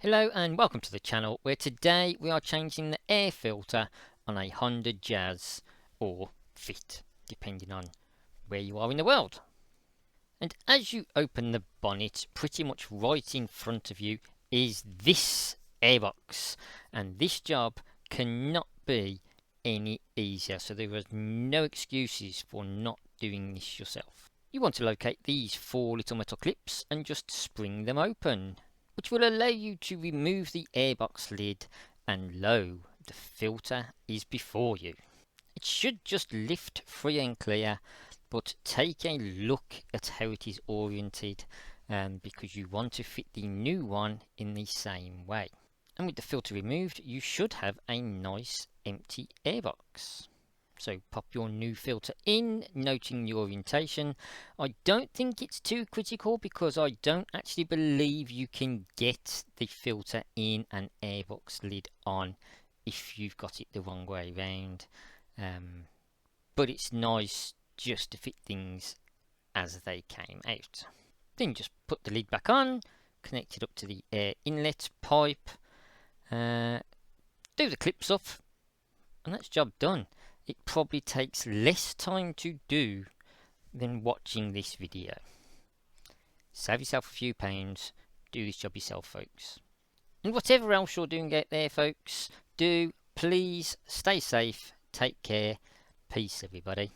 Hello and welcome to the channel, where today we are changing the air filter on a Honda Jazz, or Fit, depending on where you are in the world. And as you open the bonnet, pretty much right in front of you is this airbox, and this job cannot be any easier, so there is no excuses for not doing this yourself. You want to locate these 4 little metal clips and just spring them open, which will allow you to remove the airbox lid, and lo, the filter is before you. It should just lift free and clear, but take a look at how it is oriented, because you want to fit the new one in the same way. And with the filter removed, you should have a nice empty airbox. So pop your new filter in, noting the orientation. I don't think it's too critical, because I don't actually believe you can get the filter in an airbox lid on if you've got it the wrong way around. But it's nice just to fit things as they came out. Then just put the lid back on, connect it up to the air inlet pipe, do the clips off, and that's job done. It probably takes less time to do than watching this video. Save yourself a few pounds, do this job yourself, folks. And whatever else you're doing out there, folks, do please stay safe, take care, peace everybody.